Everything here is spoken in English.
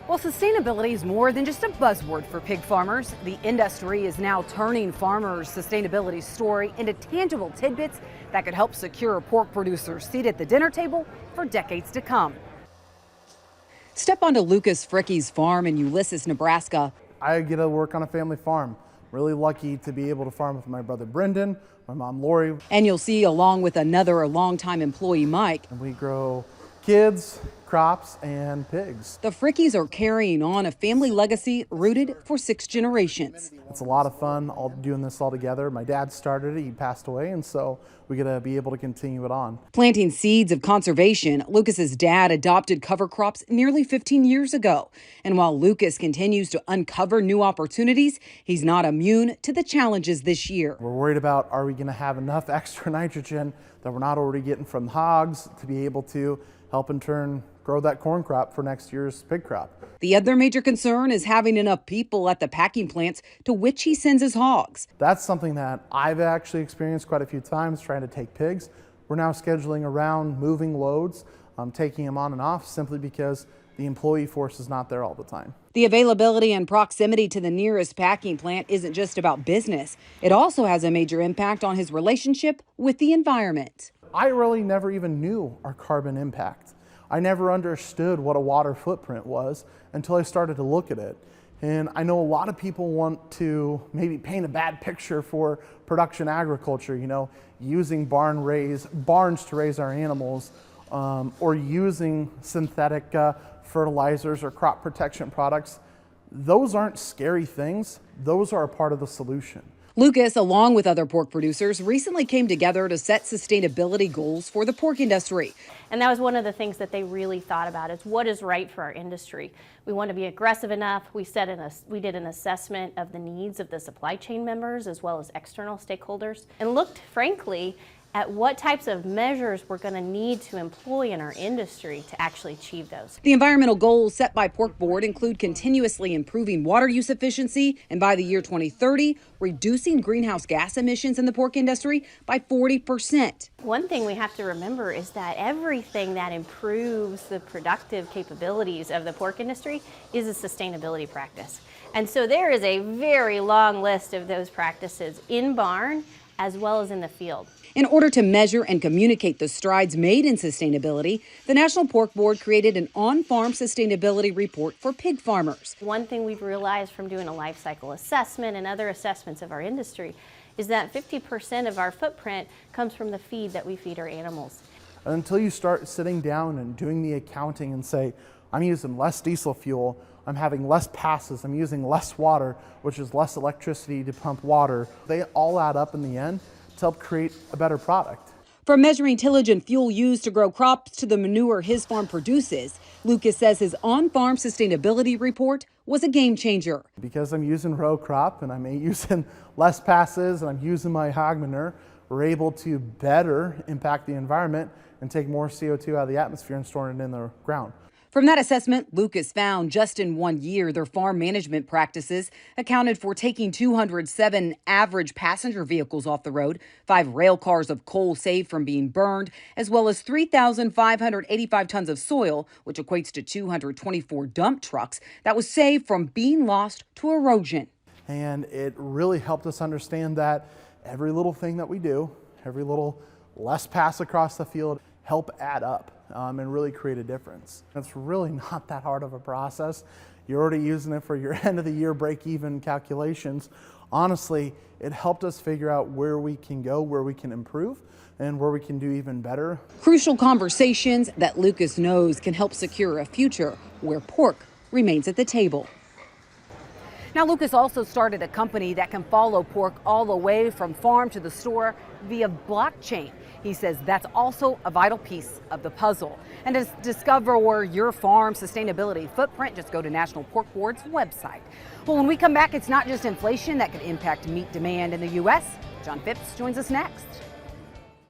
Well, sustainability is more than just a buzzword for pig farmers. The industry is now turning farmers' sustainability story into tangible tidbits that could help secure pork producers' seat at the dinner table for decades to come. Step onto Lucas Fricke's farm in Ulysses, Nebraska. I get to work on a family farm. Really lucky to be able to farm with my brother Brendan, my mom Lori. And you'll see, along with another longtime employee, Mike, And we grow kids, crops, and pigs. the Frickies are carrying on a family legacy rooted for 6 generations. It's a lot of fun all doing this all together. My dad started it, he passed away, and so we get to be able to continue it on. Planting seeds of conservation, Lucas's dad adopted cover crops nearly 15 years ago. And while Lucas continues to uncover new opportunities, he's not immune to the challenges this year. We're worried about, are we going to have enough extra nitrogen that we're not already getting from hogs to be able to help in turn grow that corn crop for next year's pig crop. The other major concern is having enough people at the packing plants to which he sends his hogs. That's something that I've actually experienced quite a few times trying to take pigs. We're now scheduling around moving loads, taking them on and off simply because the employee force is not there all the time. The availability and proximity to the nearest packing plant isn't just about business. It also has a major impact on his relationship with the environment. I really never even knew our carbon impact. I never understood what a water footprint was until I started to look at it. And I know a lot of people want to maybe paint a bad picture for production agriculture, using barns to raise our animals, or using synthetic fertilizers or crop protection products. Those aren't scary things. Those are a part of the solution. Lucas, along with other pork producers, recently came together to set sustainability goals for the pork industry. And that was one of the things that they really thought about is what is right for our industry. We want to be aggressive enough. We did an assessment of the needs of the supply chain members as well as external stakeholders and looked, frankly, at what types of measures we're going to need to employ in our industry to actually achieve those. The environmental goals set by Pork Board include continuously improving water use efficiency and by the year 2030, reducing greenhouse gas emissions in the pork industry by 40%. One thing we have to remember is that everything that improves the productive capabilities of the pork industry is a sustainability practice. And so there is a very long list of those practices in barn as well as in the field. In order to measure and communicate the strides made in sustainability, the National Pork Board created an on-farm sustainability report for pig farmers. One thing we've realized from doing a life cycle assessment and other assessments of our industry is that 50% of our footprint comes from the feed that we feed our animals. Until you start sitting down and doing the accounting and say, I'm using less diesel fuel, I'm having less passes, I'm using less water, which is less electricity to pump water, they all add up in the end to help create a better product. From measuring tillage and fuel used to grow crops to the manure his farm produces, Lucas says his on-farm sustainability report was a game changer. Because I'm using row crop and I'm using less passes and I'm using my hog manure, we're able to better impact the environment and take more CO2 out of the atmosphere and store it in the ground. From that assessment, Lucas found just in 1 year, their farm management practices accounted for taking 207 average passenger vehicles off the road, 5 rail cars of coal saved from being burned, as well as 3,585 tons of soil, which equates to 224 dump trucks, that was saved from being lost to erosion. And it really helped us understand that every little thing that we do, every little less pass across the field, help add up. And really create a difference. It's really not that hard of a process. You're already using it for your end of the year break-even calculations. Honestly, it helped us figure out where we can go, where we can improve, and where we can do even better. Crucial conversations that Lucas knows can help secure a future where pork remains at the table. Now, Lucas also started a company that can follow pork all the way from farm to the store via blockchain. He says that's also a vital piece of the puzzle. And to discover where your farm sustainability footprint, just go to National Pork Board's website. Well, when we come back, it's not just inflation that could impact meat demand in the U.S. John Phipps joins us next.